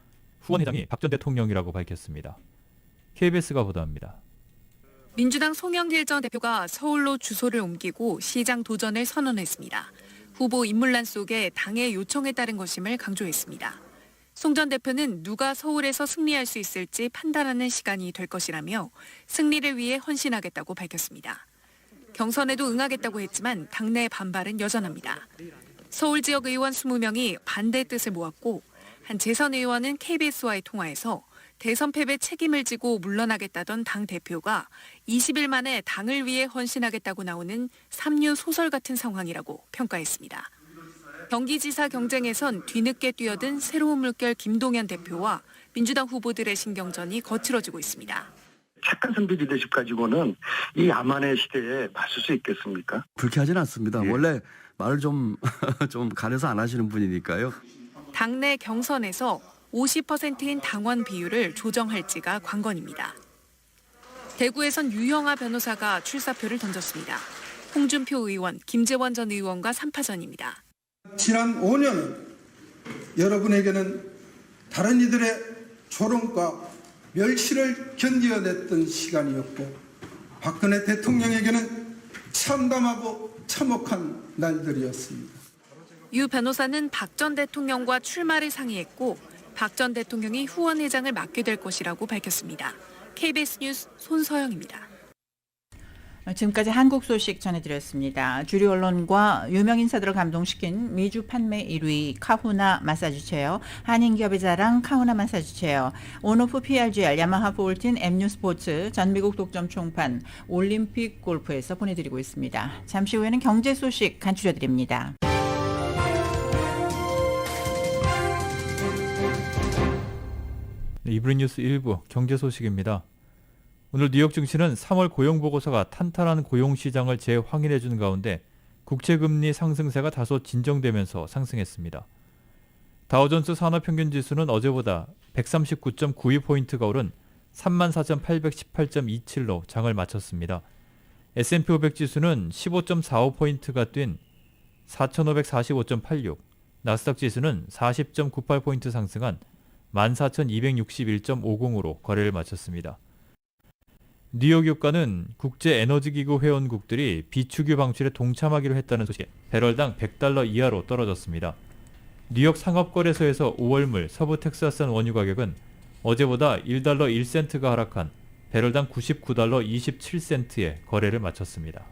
후원 회장이 박 전 대통령이라고 밝혔습니다. KBS가 보도합니다. 민주당 송영길 전 대표가 서울로 주소를 옮기고 시장 도전을 선언했습니다. 후보 인물란 속에 당의 요청에 따른 것임을 강조했습니다. 송 전 대표는 누가 서울에서 승리할 수 있을지 판단하는 시간이 될 것이라며 승리를 위해 헌신하겠다고 밝혔습니다. 경선에도 응하겠다고 했지만 당내 반발은 여전합니다. 서울 지역 의원 20명이 반대 뜻을 모았고 한 재선 의원은 KBS와의 통화에서 대선 패배 책임을 지고 물러나겠다던 당 대표가 20일 만에 당을 위해 헌신하겠다고 나오는 삼류 소설 같은 상황이라고 평가했습니다. 경기지사 경쟁에선 뒤늦게 뛰어든 새로운 물결 김동연 대표와 민주당 후보들의 신경전이 거칠어지고 있습니다. 착한 선비 리더십 가지고는 이 야만의 시대에 맞설 수 있겠습니까? 불쾌하진 않습니다. 원래 말을 좀 가려서 안 하시는 분이니까요. 당내 경선에서 50%인 당원 비율을 조정할지가 관건입니다. 대구에선 유영하 변호사가 출사표를 던졌습니다. 홍준표 의원, 김재원 전 의원과 3파전입니다. 지난 5년은 여러분에게는 다른 이들의 조롱과 멸시를 견뎌냈던 시간이었고 박근혜 대통령에게는 참담하고 참혹한 날들이었습니다. 유 변호사는 박 전 대통령과 출마를 상의했고 박 전 대통령이 후원회장을 맡게 될 것이라고 밝혔습니다. KBS 뉴스 손서영입니다. 지금까지 한국 소식 전해드렸습니다. 주류 언론과 유명 인사들을 감동시킨 미주 판매 1위 카후나 마사지 체어, 한인기업의 자랑 카후나 마사지 체어, 온오프 PRGR, 야마하 폴틴, MU 스포츠, 전미국 독점 총판, 올림픽 골프에서 보내드리고 있습니다. 잠시 후에는 경제 소식 간추려드립니다. 이브리 뉴스 1부 경제 소식입니다. 오늘 뉴욕 증시는 3월 고용보고서가 탄탄한 고용시장을 재확인해준 가운데 국채금리 상승세가 다소 진정되면서 상승했습니다. 다우존스 산업평균지수는 어제보다 139.92포인트가 오른 34,818.27로 장을 마쳤습니다. S&P 500지수는 15.45포인트가 뛴 4,545.86, 나스닥 지수는 40.98포인트 상승한 14,261.50으로 거래를 마쳤습니다. 뉴욕 유가는 국제에너지기구 회원국들이 비축유 방출에 동참하기로 했다는 소식에 배럴당 $100 이하로 떨어졌습니다. 뉴욕 상업거래소에서 5월물 서부 텍사스산 원유 가격은 어제보다 $1 1센트가 하락한 배럴당 $99 27센트에 거래를 마쳤습니다.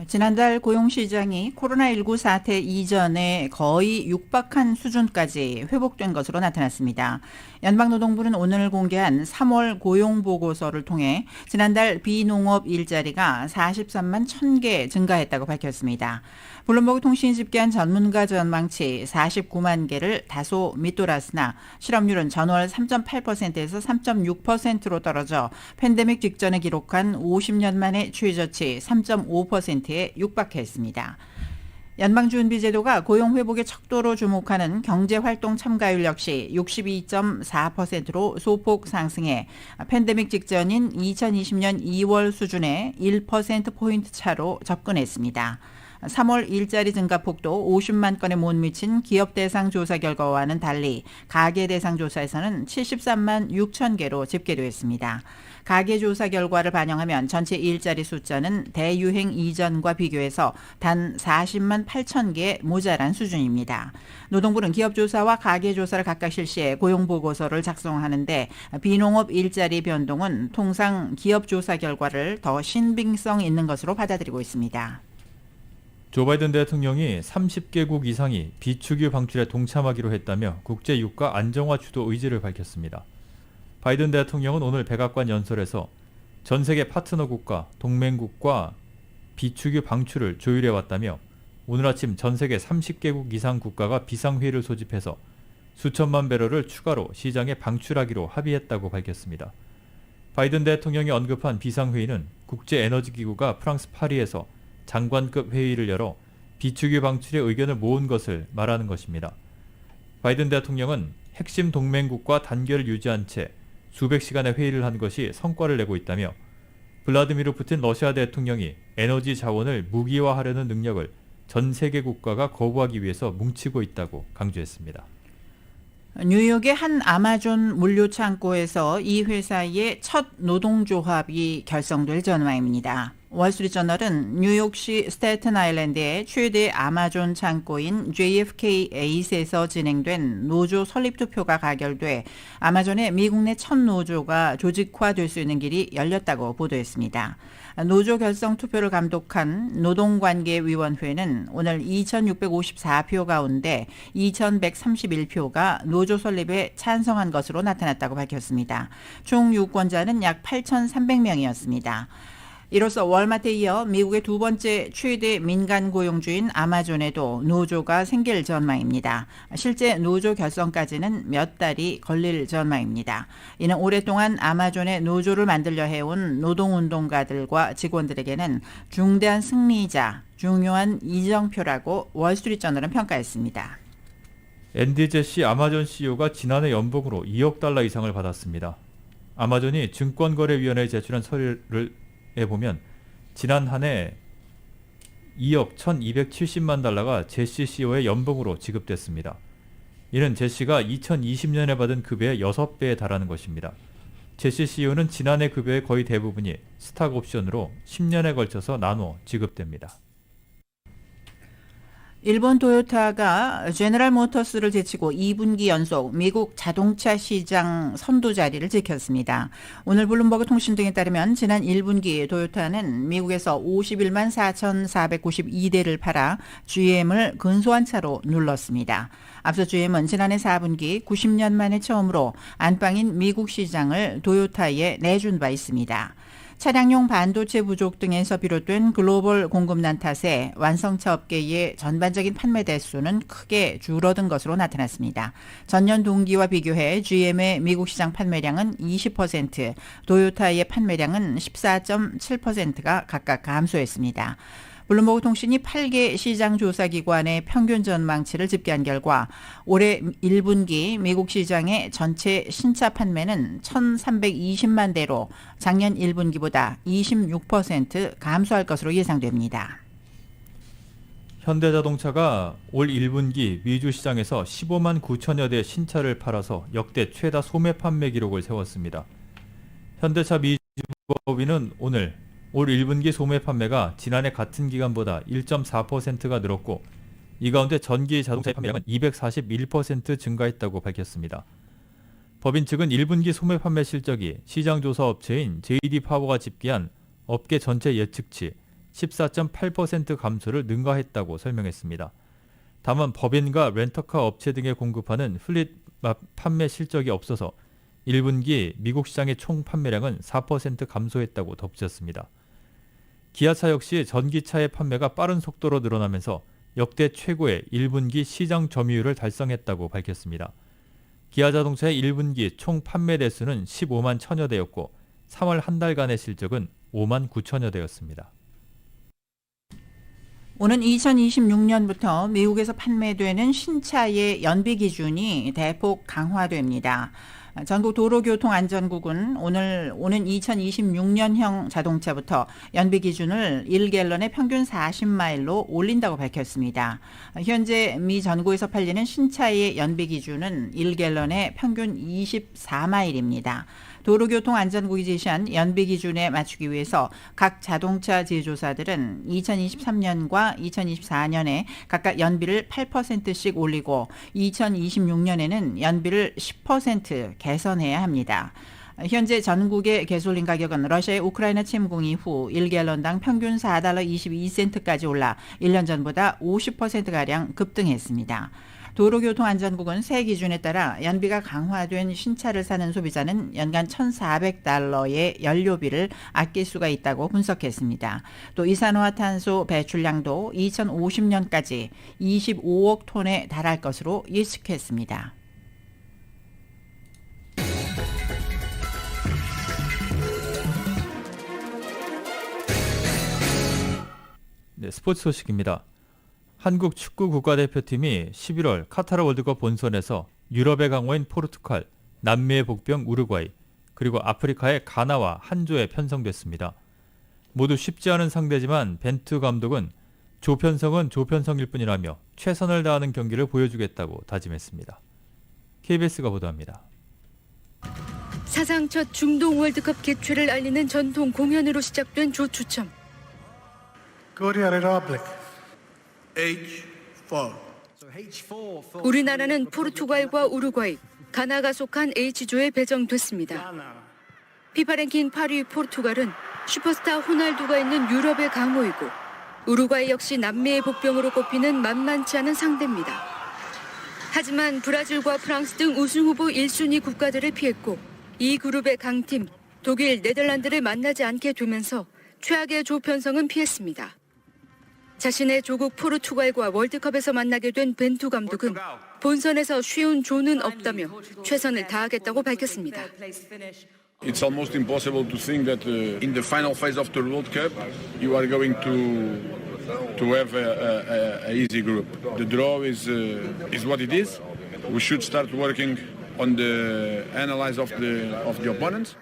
지난달 고용시장이 코로나19 사태 이전에 거의 육박한 수준까지 회복된 것으로 나타났습니다. 연방노동부는 오늘 공개한 3월 고용보고서를 통해 지난달 비농업 일자리가 43만 1,000개 증가했다고 밝혔습니다. 블룸버그 통신이 집계한 전문가 전망치 49만 개를 다소 밑돌았으나 실업률은 전월 3.8%에서 3.6%로 떨어져 팬데믹 직전에 기록한 50년 만의 최저치 3.5%에 육박했습니다. 연방준비제도가 고용회복의 척도로 주목하는 경제활동 참가율 역시 62.4%로 소폭 상승해 팬데믹 직전인 2020년 2월 수준에 1%포인트 차로 접근했습니다. 3월 일자리 증가폭도 50만 건에 못 미친 기업 대상 조사 결과와는 달리 가계 대상 조사에서는 73만 6천 개로 집계되었습니다. 가계 조사 결과를 반영하면 전체 일자리 숫자는 대유행 이전과 비교해서 단 40만 8천 개 모자란 수준입니다. 노동부는 기업조사와 가계조사를 각각 실시해 고용보고서를 작성하는데 비농업 일자리 변동은 통상 기업조사 결과를 더 신빙성 있는 것으로 받아들이고 있습니다. 조 바이든 대통령이 30개국 이상이 비축유 방출에 동참하기로 했다며 국제 유가 안정화 주도 의지를 밝혔습니다. 바이든 대통령은 오늘 백악관 연설에서 전 세계 파트너 국가, 동맹국과 비축유 방출을 조율해 왔다며 오늘 아침 전 세계 30개국 이상 국가가 비상회의를 소집해서 수천만 배럴을 추가로 시장에 방출하기로 합의했다고 밝혔습니다. 바이든 대통령이 언급한 비상회의는 국제에너지기구가 프랑스 파리에서 장관급 회의를 열어 비축유 방출의 의견을 모은 것을 말하는 것입니다. 바이든 대통령은 핵심 동맹국과 단결을 유지한 채 수백 시간의 회의를 한 것이 성과를 내고 있다며 블라디미르 푸틴 러시아 대통령이 에너지 자원을 무기화하려는 능력을 전 세계 국가가 거부하기 위해서 뭉치고 있다고 강조했습니다. 뉴욕의 한 아마존 물류 창고에서 이 회사의 첫 노동조합이 결성될 전망입니다. 월스트리트저널은 뉴욕시 스태튼 아일랜드의 최대 아마존 창고인 JFK 8에서 진행된 노조 설립 투표가 가결돼 아마존의 미국 내 첫 노조가 조직화될 수 있는 길이 열렸다고 보도했습니다. 노조 결성 투표를 감독한 노동관계위원회는 오늘 2,654표 가운데 2,131표가 노조 설립에 찬성한 것으로 나타났다고 밝혔습니다. 총 유권자는 약 8,300명이었습니다. 이로써 월마트에 이어 미국의 두 번째 최대 민간 고용주인 아마존에도 노조가 생길 전망입니다. 실제 노조 결성까지는 몇 달이 걸릴 전망입니다. 이는 오랫동안 아마존의 노조를 만들려 해온 노동운동가들과 직원들에게는 중대한 승리이자 중요한 이정표라고 월스트리트저널은 평가했습니다. 앤디 제시 아마존 CEO가 지난해 연봉으로 2억 달러 이상을 받았습니다. 아마존이 증권거래위원회에 제출한 서류를 보면 지난 한 해 2억 1270만 달러가 제시 CEO의 연봉으로 지급됐습니다. 이는 제시가 2020년에 받은 급여의 6배에 달하는 것입니다. 제시 CEO는 지난해 급여의 거의 대부분이 스탁 옵션으로 10년에 걸쳐서 나눠 지급됩니다. 일본 토요타가 제너럴 모터스를 제치고 2분기 연속 미국 자동차 시장 선두 자리를 지켰습니다. 오늘 블룸버그 통신 등에 따르면 지난 1분기 토요타는 미국에서 51만 4,492대를 팔아 GM을 근소한 차로 눌렀습니다. 앞서 GM은 지난해 4분기 90년 만에 처음으로 안방인 미국 시장을 토요타에 내준 바 있습니다. 차량용 반도체 부족 등에서 비롯된 글로벌 공급난 탓에 완성차 업계의 전반적인 판매 대수는 크게 줄어든 것으로 나타났습니다. 전년 동기와 비교해 GM의 미국 시장 판매량은 20%, 토요타의 판매량은 14.7%가 각각 감소했습니다. 블룸버그 통신이 8개 시장조사기관의 평균 전망치를 집계한 결과 올해 1분기 미국 시장의 전체 신차 판매는 1,320만 대로 작년 1분기보다 26% 감소할 것으로 예상됩니다. 현대자동차가 올 1분기 미주 시장에서 15만 9천여 대 신차를 팔아서 역대 최다 소매 판매 기록을 세웠습니다. 현대차 미주법인은 오늘 올 1분기 소매 판매가 지난해 같은 기간보다 1.4%가 늘었고 이 가운데 전기 자동차의 판매량은 241% 증가했다고 밝혔습니다. 법인 측은 1분기 소매 판매 실적이 시장조사 업체인 JD파워가 집계한 업계 전체 예측치 14.8% 감소를 능가했다고 설명했습니다. 다만 법인과 렌터카 업체 등에 공급하는 플릿 판매 실적이 없어서 1분기 미국 시장의 총 판매량은 4% 감소했다고 덧붙였습니다. 기아차 역시 전기차의 판매가 빠른 속도로 늘어나면서 역대 최고의 1분기 시장 점유율을 달성했다고 밝혔습니다. 기아자동차의 1분기 총 판매 대수는 15만 1천여 대였고 3월 한 달간의 실적은 5만 9천여 대였습니다. 오는 2026년부터 미국에서 판매되는 신차의 연비 기준이 대폭 강화됩니다. 전국 도로교통안전국은 오는 2026년형 자동차부터 연비 기준을 1갤런에 평균 40마일로 올린다고 밝혔습니다. 현재 미 전국에서 팔리는 신차의 연비 기준은 1갤런에 평균 24마일입니다. 도로교통안전국이 제시한 연비 기준에 맞추기 위해서 각 자동차 제조사들은 2023년과 2024년에 각각 연비를 8%씩 올리고 2026년에는 연비를 10% 개선해야 합니다. 현재 전국의 가솔린 가격은 러시아의 우크라이나 침공 이후 1갤런당 평균 4달러 22센트까지 올라 1년 전보다 50%가량 급등했습니다. 도로교통안전국은 새 기준에 따라 연비가 강화된 신차를 사는 소비자는 연간 1,400달러의 연료비를 아낄 수가 있다고 분석했습니다. 또 이산화탄소 배출량도 2050년까지 25억 톤에 달할 것으로 예측했습니다. 네, 스포츠 소식입니다. 한국 축구 국가대표팀이 11월 카타르 월드컵 본선에서 유럽의 강호인 포르투갈, 남미의 복병 우루과이, 그리고 아프리카의 가나와 한 조에 편성됐습니다. 모두 쉽지 않은 상대지만 벤투 감독은 조편성은 조편성일 뿐이라며 최선을 다하는 경기를 보여주겠다고 다짐했습니다. KBS가 보도합니다. 사상 첫 중동 월드컵 개최를 알리는 전통 공연으로 시작된 조 추첨. 우리나라는 포르투갈과 우루과이, 가나가 속한 H조에 배정됐습니다. 피파 랭킹 8위 포르투갈은 슈퍼스타 호날두가 있는 유럽의 강호이고 우루과이 역시 남미의 복병으로 꼽히는 만만치 않은 상대입니다. 하지만 브라질과 프랑스 등 우승 후보 1순위 국가들을 피했고 이 그룹의 강팀 독일, 네덜란드를 만나지 않게 되면서 최악의 조 편성은 피했습니다. 자신의 조국 포르투갈과 월드컵에서 만나게 된 벤투 감독은 본선에서 쉬운 조는 없다며 최선을 다하겠다고 밝혔습니다. It's almost impossible to think that in the final phase of the World Cup you are going to have a easy group. The draw is what it is. We should start working on the analysis of the opponents.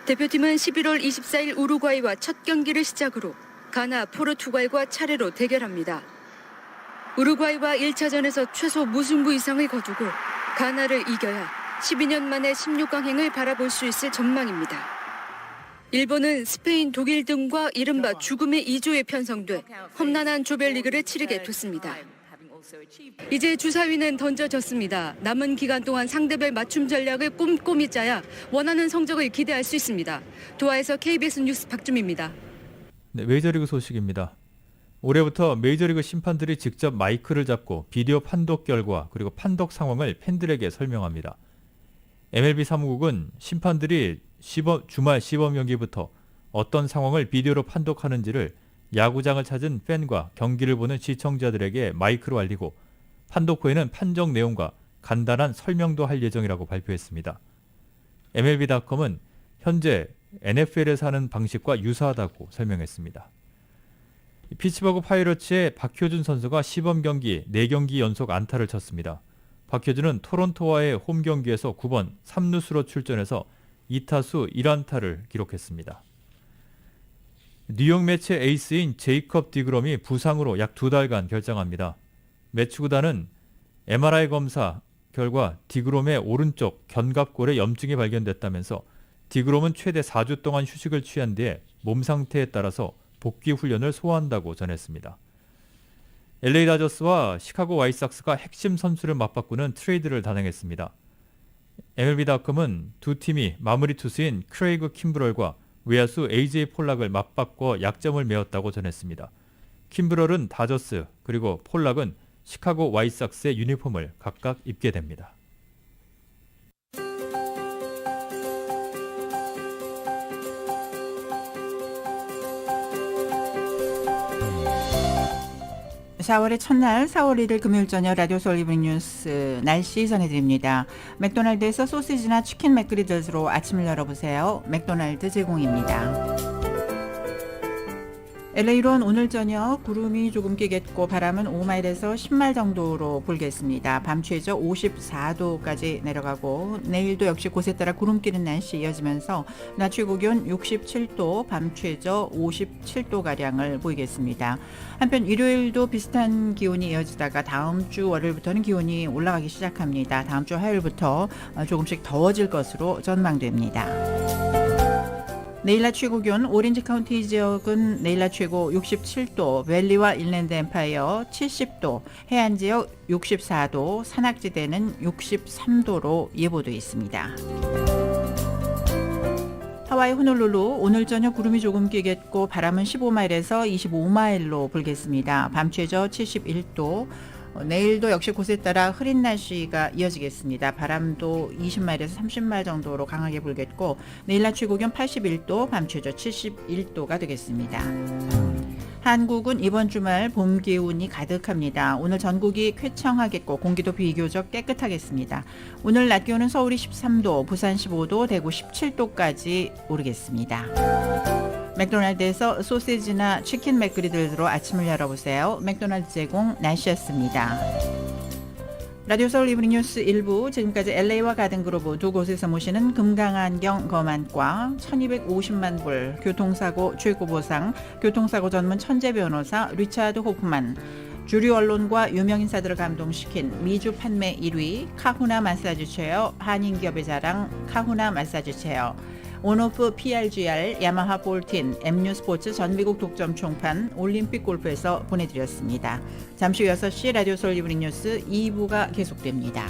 대표팀은 11월 24일 우루과이와 첫 경기를 시작으로 가나, 포르투갈과 차례로 대결합니다. 우루과이와 1차전에서 최소 무승부 이상을 거두고 가나를 이겨야 12년 만에 16강행을 바라볼 수 있을 전망입니다. 일본은 스페인, 독일 등과 이른바 죽음의 2조에 편성돼 험난한 조별리그를 치르게 됐습니다. 이제 주사위는 던져졌습니다. 남은 기간 동안 상대별 맞춤 전략을 꼼꼼히 짜야 원하는 성적을 기대할 수 있습니다. 도하에서 KBS 뉴스 박주미입니다. 네, 메이저리그 소식입니다. 올해부터 메이저리그 심판들이 직접 마이크를 잡고 비디오 판독 결과 그리고 판독 상황을 팬들에게 설명합니다. MLB 사무국은 심판들이 주말 시범 경기부터 어떤 상황을 비디오로 판독하는지를 야구장을 찾은 팬과 경기를 보는 시청자들에게 마이크로 알리고 판독 후에는 판정 내용과 간단한 설명도 할 예정이라고 발표했습니다. MLB.com은 현재 NFL에서 하는 방식과 유사하다고 설명했습니다. 피츠버그 파이러츠의 박효준 선수가 시범 경기 4경기 연속 안타를 쳤습니다. 박효준은 토론토와의 홈 경기에서 9번 3루수로 출전해서 2타수 1안타를 기록했습니다. 뉴욕 매치의 에이스인 제이컵 디그롬이 부상으로 약 2달간 결장합니다. 매치 구단은 MRI 검사 결과 디그롬의 오른쪽 견갑골에 염증이 발견됐다면서 디그롬은 최대 4주 동안 휴식을 취한 뒤에 몸 상태에 따라서 복귀 훈련을 소화한다고 전했습니다. LA 다저스와 시카고 화이트삭스가 핵심 선수를 맞바꾸는 트레이드를 단행했습니다. MLB.com은 두 팀이 마무리 투수인 크레이그 킴브럴과 외야수 AJ 폴락을 맞바꿔 약점을 메웠다고 전했습니다. 킴브럴은 다저스 그리고 폴락은 시카고 화이트삭스의 유니폼을 각각 입게 됩니다. (4월의) 첫날 4월 1일 금요일 저녁 라디오 서울 이브닝 뉴스 날씨 전해드립니다. 맥도날드에서 소시지나 치킨 맥그리들스로 아침을 열어보세요. 맥도날드 제공입니다. LA로는 오늘 저녁 구름이 조금 끼겠고 바람은 5마일에서 10마일 정도로 불겠습니다. 밤 최저 54도까지 내려가고 내일도 역시 곳에 따라 구름 끼는 날씨 이어지면서 낮 최고 기온 67도, 밤 최저 57도가량을 보이겠습니다. 한편 일요일도 비슷한 기온이 이어지다가 다음 주 월요일부터는 기온이 올라가기 시작합니다. 다음 주 화요일부터 조금씩 더워질 것으로 전망됩니다. 내일 낮 최고 기온 오렌지 카운티 지역은 내일 낮 최고 67도, 밸리와 인랜드 엠파이어 70도, 해안 지역 64도, 산악지대는 63도로 예보돼 있습니다. 하와이 호놀룰루 오늘 저녁 구름이 조금 끼겠고 바람은 15마일에서 25마일로 불겠습니다. 밤 최저 71도, 내일도 역시 곳에 따라 흐린 날씨가 이어지겠습니다. 바람도 20마일에서 30마일 정도로 강하게 불겠고 내일 낮 최고 기온 81도, 밤 최저 71도가 되겠습니다. 한국은 이번 주말 봄 기운이 가득합니다. 오늘 전국이 쾌청하겠고 공기도 비교적 깨끗하겠습니다. 오늘 낮 기온은 서울이 13도, 부산 15도, 대구 17도까지 오르겠습니다. 맥도날드에서 소시지나 치킨 맥그리들로 아침을 열어보세요. 맥도날드 제공 날씨였습니다. 라디오 서울 이브닝 뉴스 1부, 지금까지 LA와 가든그로브 두 곳에서 모시는 금강안경 검안과 1250만 불 교통사고 최고보상 교통사고 전문 천재 변호사 리차드 호프만, 주류 언론과 유명인사들을 감동시킨 미주 판매 1위 카후나 마사지 체어, 한인기업의 자랑 카후나 마사지 체어, 온오프 PRGR, 야마하 볼틴, M뉴스포츠 전미국 독점 총판, 올림픽 골프에서 보내드렸습니다. 잠시 후 6시 라디오 서울 이브닝 뉴스 2부가 계속됩니다.